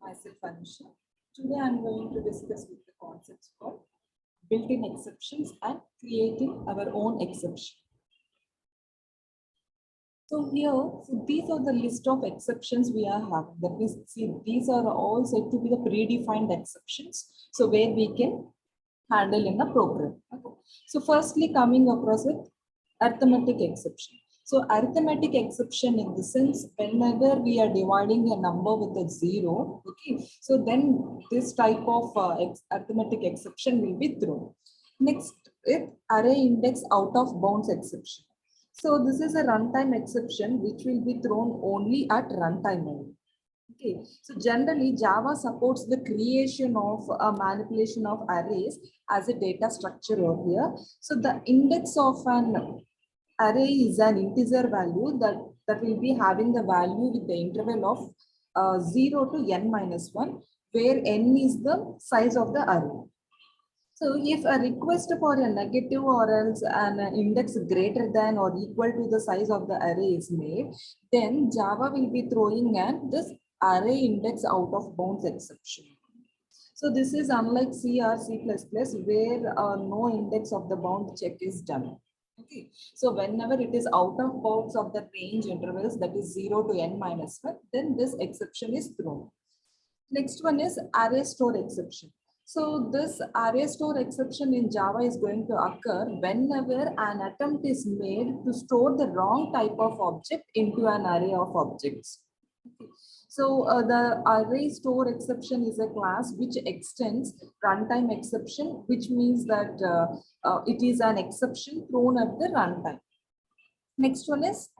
Myself Anusha. Today I am going to discuss with the concepts called built-in exceptions and creating our own exception. So here, so these are the list of exceptions we are having. That means, see, these are all said to be the predefined exceptions. So where we can handle in a program. Okay. So firstly, coming across with arithmetic exception. So arithmetic exception in the sense whenever we are dividing a number with a zero, okay, so then this type of arithmetic exception will be thrown. Next, it array index out of bounds exception. So this is a runtime exception which will be thrown only at runtime only. Okay, so generally Java supports the creation of a manipulation of arrays as a data structure over here. So the index of an array is an integer value that will be having the value with the interval of 0 to n minus 1, where n is the size of the array. So if a request for a negative or else an index greater than or equal to the size of the array is made, then Java will be throwing an this array index out of bounds exception. So this is unlike C or C++ where no index of the bound check is done. Okay, so whenever it is out of bounds of the range intervals, that is 0 to n minus 1, then this exception is thrown. Next one is array store exception. So this array store exception in Java is going to occur whenever an attempt is made to store the wrong type of object into an array of objects. Okay. So the array store exception is a class which extends runtime exception, which means that it is an exception thrown at the runtime. Next one is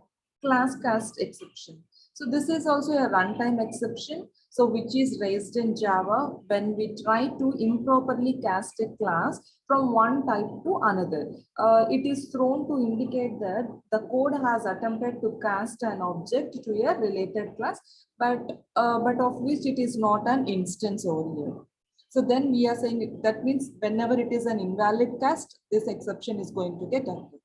class cast exception. So this is also a runtime exception, so which is raised in Java when we try to improperly cast a class from one type to another. It is thrown to indicate that the code has attempted to cast an object to a related class, but of which it is not an instance over here. So then we are saying that means whenever it is an invalid cast, this exception is going to get occurred.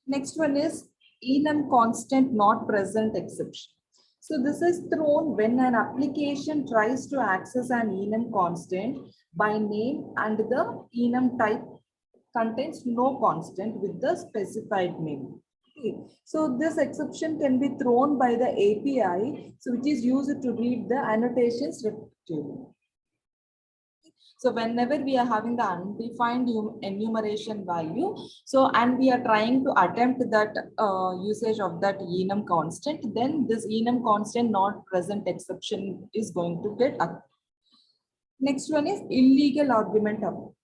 Next one is enum constant not present exception. So this is thrown when an application tries to access an enum constant by name and the enum type contains no constant with the specified name. Okay. So this exception can be thrown by the API, so which is used to read the annotations respectively. So whenever we are having the undefined enumeration value, so and we are trying to attempt that usage of that enum constant, then this enum constant not present exception is going to get occurred. Next one is illegal argument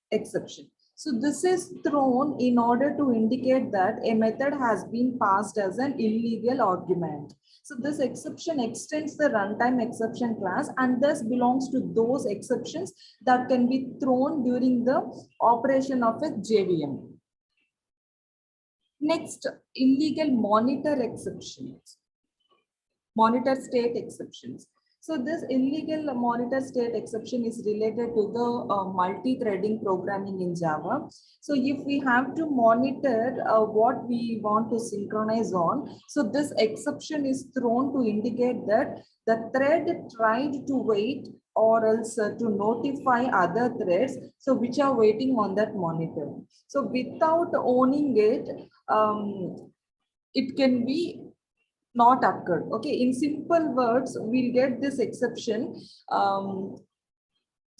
exception. So this is thrown in order to indicate that a method has been passed as an illegal argument. So this exception extends the runtime exception class and thus belongs to those exceptions that can be thrown during the operation of a JVM. Next, illegal monitor exceptions, monitor state exceptions. So this illegal monitor state exception is related to the multi-threading programming in Java. So if we have to monitor what we want to synchronize on, so this exception is thrown to indicate that the thread tried to wait or else to notify other threads, so which are waiting on that monitor. So without owning it, it can be not occurred. Okay, in simple words, we'll get this exception. So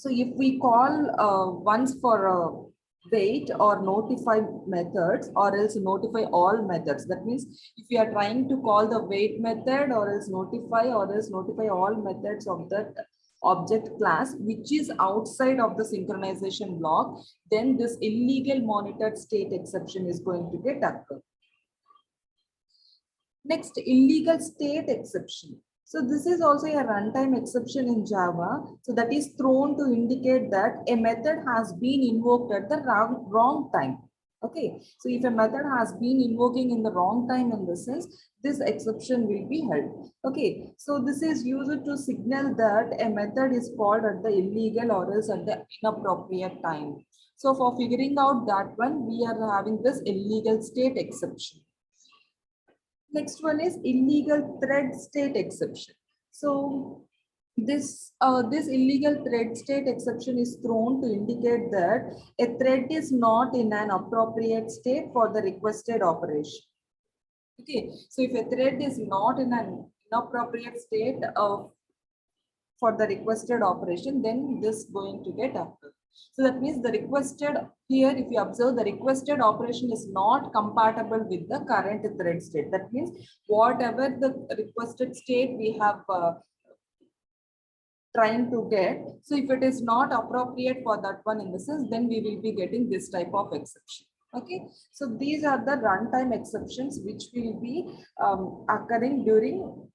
if we call once for wait or notify methods or else notify all methods, that means if you are trying to call the wait method or else notify all methods of that object class which is outside of the synchronization block, then this illegal monitored state exception is going to get occurred. Next, illegal state exception. So this is also a runtime exception in Java. So that is thrown to indicate that a method has been invoked at the wrong time. Okay. So if a method has been invoking in the wrong time in the sense, this exception will be held. Okay. So this is used to signal that a method is called at the illegal or else at the inappropriate time. So for figuring out that one, we are having this illegal state exception. Next one is illegal thread state exception. So This illegal thread state exception is thrown to indicate that a thread is not in an appropriate state for the requested operation. Okay, so if a thread is not in an inappropriate state for the requested operation, then this going to get occur. So that means the requested here, if you observe, the requested operation is not compatible with the current thread state. That means whatever the requested state we have trying to get. So if it is not appropriate for that one in the sense, then we will be getting this type of exception. Okay, so these are the runtime exceptions which will be occurring during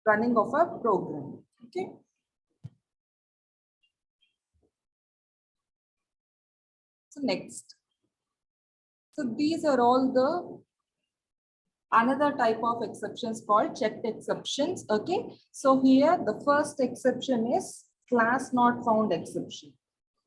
running of a program. Okay. So next. So these are all the another type of exceptions called checked exceptions. Okay, so here the first exception is class not found exception.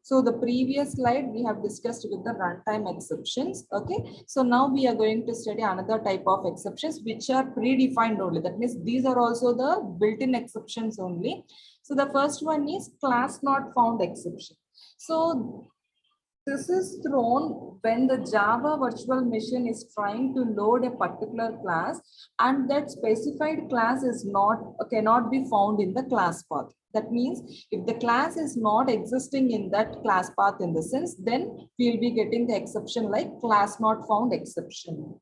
So the previous slide we have discussed with the runtime exceptions. Okay, so now we are going to study another type of exceptions which are predefined only. That means these are also the built-in exceptions only. So the first one is class not found exception. So this is thrown when the Java virtual machine is trying to load a particular class and that specified class is cannot be found in the class path. That means if the class is not existing in that class path in the sense, then we will be getting the exception like class not found exception.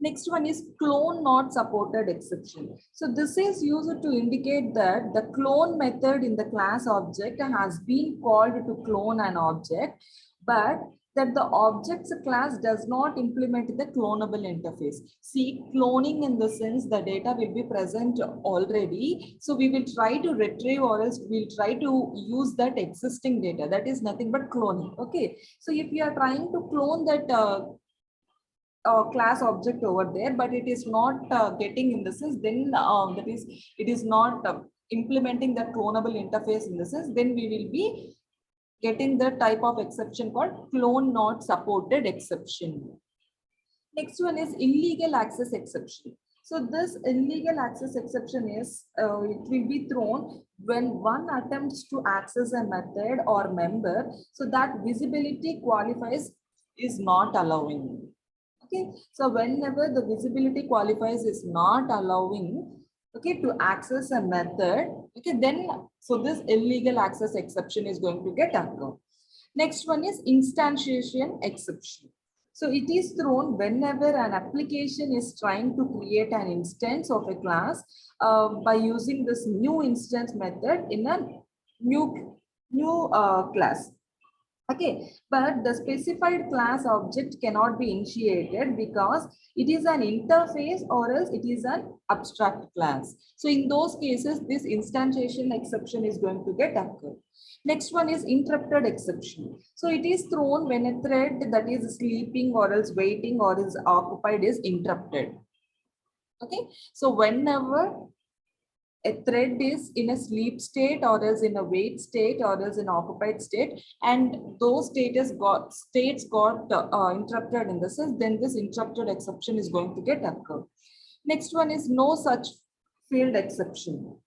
Next one is clone not supported exception. So this is used to indicate that the clone method in the class object has been called to clone an object, but that the object's class does not implement the clonable interface. See, cloning in the sense the data will be present already. So we will try to retrieve or else we'll try to use that existing data. That is nothing but cloning. Okay. So if you are trying to clone that class object over there, but it is not getting in the sense, then that is, it is not implementing that clonable interface in the sense, then we will be getting the type of exception called clone not supported exception. Next one is illegal access exception. So this illegal access exception is, it will be thrown when one attempts to access a method or member, so that visibility qualifies is not allowing. Okay, so whenever the visibility qualifies is not allowing, okay, to access a method, okay, then so this illegal access exception is going to get occur. Next one is instantiation exception. So it is thrown whenever an application is trying to create an instance of a class by using this new instance method in a new class. Okay, but the specified class object cannot be initiated because it is an interface or else it is an abstract class. So in those cases, this instantiation exception is going to get occurred. Next one is interrupted exception. So it is thrown when a thread that is sleeping or else waiting or is occupied is interrupted. Okay, so whenever a thread is in a sleep state or is in a wait state or is in occupied state, and those states got interrupted in the sense, then this interrupted exception is going to get occur. Next one is no such field exception.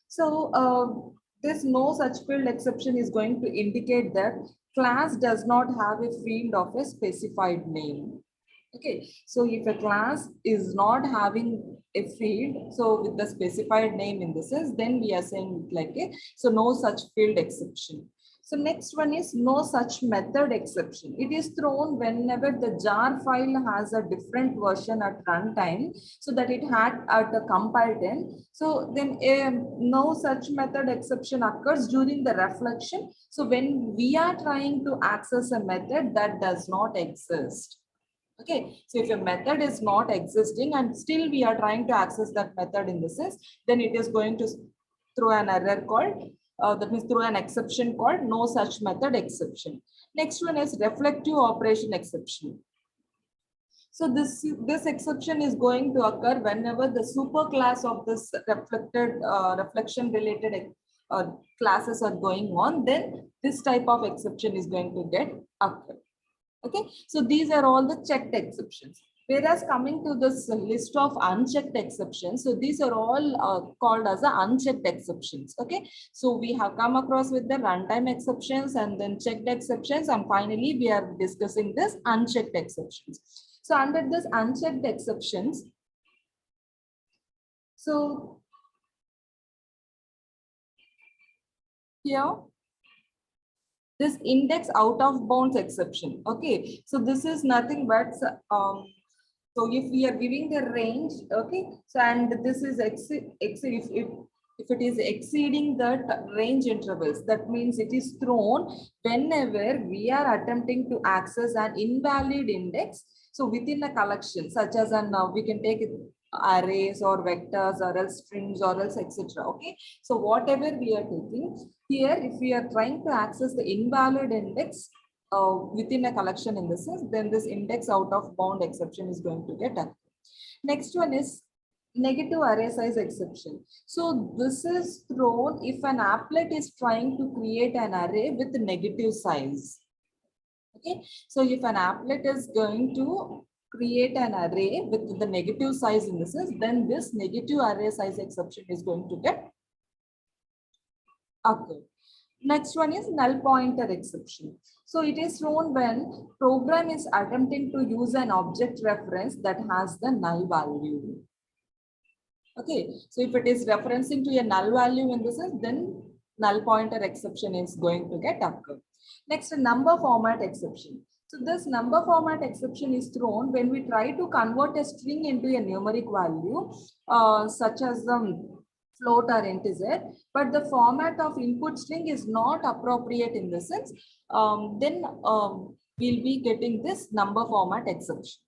So this no such field exception is going to indicate that class does not have a field of a specified name. Okay, so if a class is not having a field, so with the specified name in this sense, then we are saying like a, so no such field exception. So next one is no such method exception. It is thrown whenever the jar file has a different version at runtime, so that it had at the compile time. So then no such method exception occurs during the reflection. So when we are trying to access a method that does not exist. Okay, so if a method is not existing and still we are trying to access that method in the sense, then it is going to throw an error called, that means through an exception called no such method exception. Next one is reflective operation exception. So this exception is going to occur whenever the superclass of this reflection related classes are going on, then this type of exception is going to get occur. Okay, so these are all the checked exceptions. Whereas coming to this list of unchecked exceptions, so these are all called as the unchecked exceptions. Okay, so we have come across with the runtime exceptions and then checked exceptions, and finally we are discussing this unchecked exceptions. So under this unchecked exceptions, so here this index out of bounds exception. Okay, so this is nothing but so if we are giving the range, okay, so and this is if it is exceeding that range intervals, that means it is thrown whenever we are attempting to access an invalid index. So within a collection, such as an we can take it arrays or vectors or else strings or else etc. Okay, so whatever we are taking here, if we are trying to access the invalid index within a collection in this sense, then this index out of bound exception is going to get done. Next one is negative array size exception. So this is thrown if an applet is trying to create an array with negative size. Okay, so if an applet is going to create an array with the negative size in this sense, then this negative array size exception is going to get occur. Next one is null pointer exception. So it is thrown when program is attempting to use an object reference that has the null value. Okay, so if it is referencing to a null value in this sense, then null pointer exception is going to get occur. Next, number format exception. So this number format exception is thrown when we try to convert a string into a numeric value, such as float or integer, but the format of input string is not appropriate in the sense, then we'll be getting this number format exception.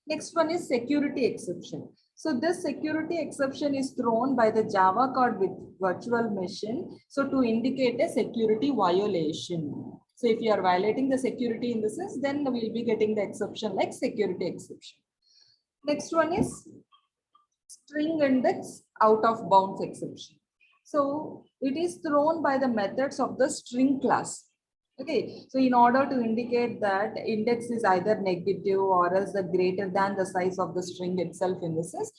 Next one is security exception. So this security exception is thrown by the Java code with virtual machine. So to indicate a security violation. So if you are violating the security in the sense, then we'll be getting the exception like security exception. Next one is string index out of bounds exception. So it is thrown by the methods of the string class. Okay, so in order to indicate that index is either negative or else the greater than the size of the string itself in this is,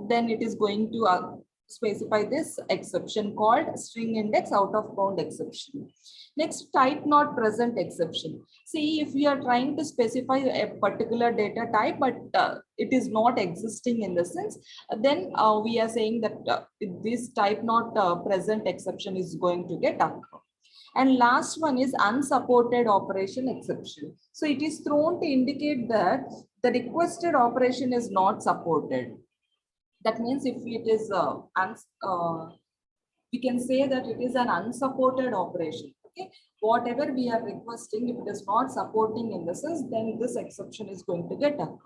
then it is going to specify this exception called string index out of bound exception. Next, type not present exception. See, if we are trying to specify a particular data type, but it is not existing in the sense, then we are saying that this type not present exception is going to get occur. And last one is unsupported operation exception. So it is thrown to indicate that the requested operation is not supported. That means if it is, we can say that it is an unsupported operation. Okay, whatever we are requesting, if it is not supporting in the sense, then this exception is going to get occur.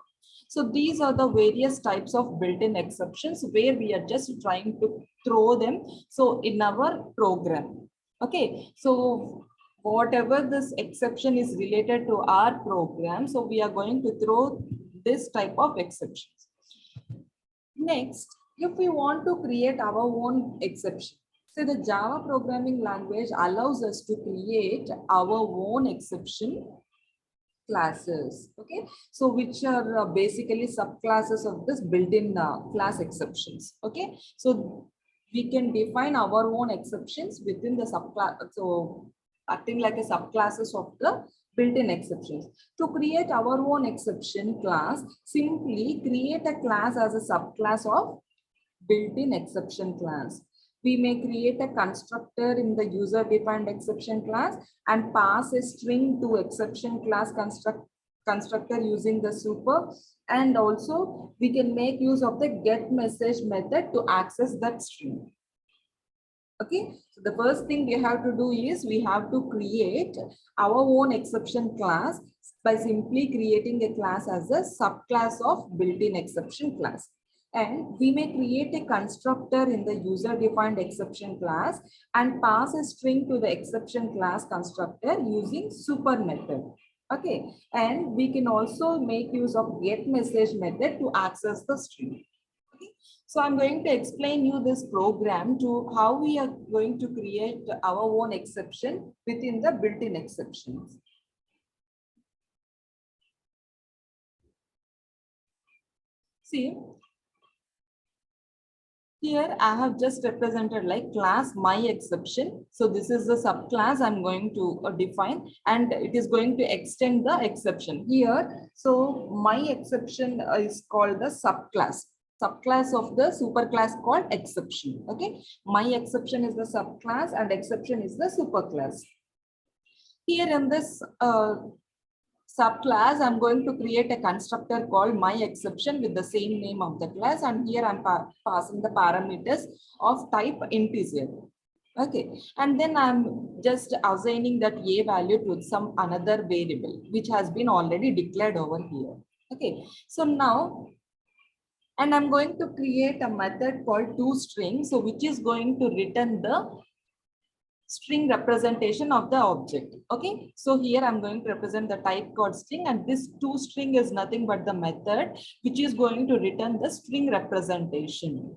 So these are the various types of built-in exceptions where we are just trying to throw them. So in our program. Okay, so whatever this exception is related to our program, so we are going to throw this type of exceptions. Next, if we want to create our own exception, so the Java programming language allows us to create our own exception classes. Okay, so which are basically subclasses of this built-in class exceptions. Okay, so we can define our own exceptions within the subclass, so acting like a subclasses of the built-in exceptions. To create our own exception class, simply create a class as a subclass of built-in exception class. We may create a constructor in the user-defined exception class and pass a string to exception class constructor using the super. And also we can make use of the get message method to access that string. Okay, so the first thing we have to do is we have to create our own exception class by simply creating a class as a subclass of built-in exception class. And we may create a constructor in the user-defined exception class and pass a string to the exception class constructor using super method. Okay, and we can also make use of get message method to access the string. Okay, so I'm going to explain you this program to how we are going to create our own exception within the built-in exceptions. See, here I have just represented like class my exception. So this is the subclass I'm going to define, and it is going to extend the exception here. So my exception is called the subclass of the superclass called exception. Okay, my exception is the subclass and exception is the superclass. Here in this subclass, I'm going to create a constructor called my exception with the same name of the class, and here I'm passing the parameters of type integer. Okay, and then I'm just assigning that a value to some another variable which has been already declared over here. Okay, so now, and I'm going to create a method called toString, so which is going to return the string representation of the object. Okay, so here I'm going to represent the type called string, and this toString is nothing but the method which is going to return the string representation.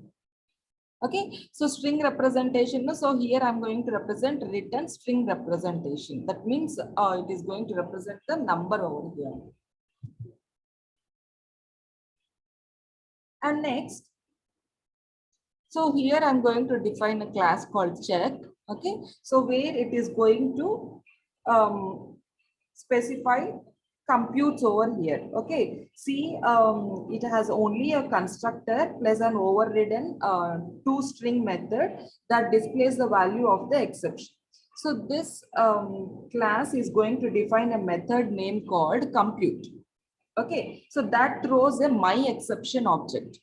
Okay, so string representation. So here I'm going to represent return string representation. That means it is going to represent the number over here. And next, so here I'm going to define a class called check. Okay, so where it is going to specify computes over here. Okay, see, it has only a constructor plus an overridden toString method that displays the value of the exception. So this class is going to define a method name called compute. Okay, so that throws a my exception object.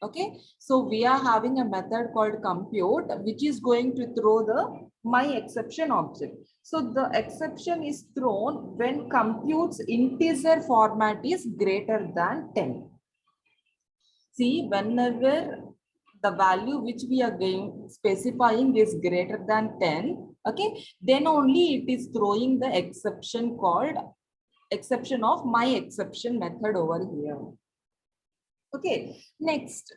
Okay, so we are having a method called compute, which is going to throw the my exception object. So the exception is thrown when compute's integer format is greater than 10. See, whenever the value which we are specifying is greater than 10, okay, then only it is throwing the exception called exception of my exception method over here. Okay, next.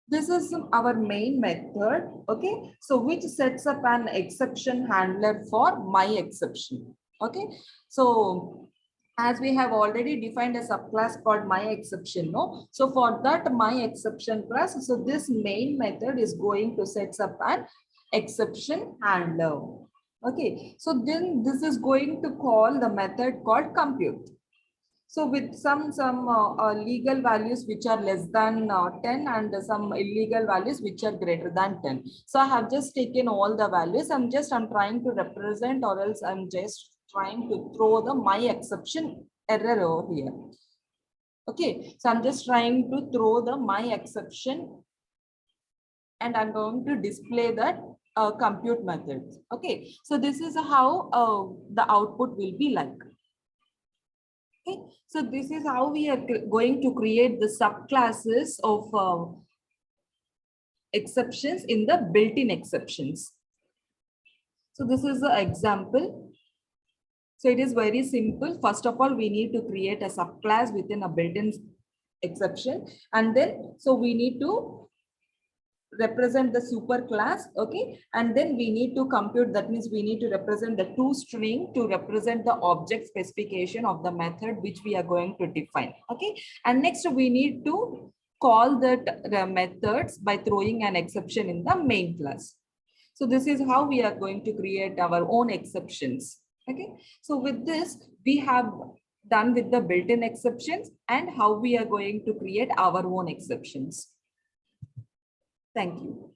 This is our main method, okay? So which sets up an exception handler for my exception, okay? So as we have already defined a subclass called my exception, no? So for that my exception class, so this main method is going to set up an exception handler, okay? So then this is going to call the method called compute. So with some legal values which are less than 10 and some illegal values which are greater than 10. So I have just taken all the values. I'm trying to represent, or else I'm just trying to throw the my exception error over here. Okay, so I'm just trying to throw the my exception, and I'm going to display that compute methods. Okay, so this is how the output will be like. Okay, so this is how we are going to create the subclasses of exceptions in the built-in exceptions. So this is the example. So it is very simple. First of all, we need to create a subclass within a built-in exception, and then so we need to represent the superclass, okay, and then we need to compute. That means we need to represent the toString to represent the object specification of the method which we are going to define, okay, and next we need to call the methods by throwing an exception in the main class. So this is how we are going to create our own exceptions, okay. So with this we have done with the built-in exceptions and how we are going to create our own exceptions. Thank you.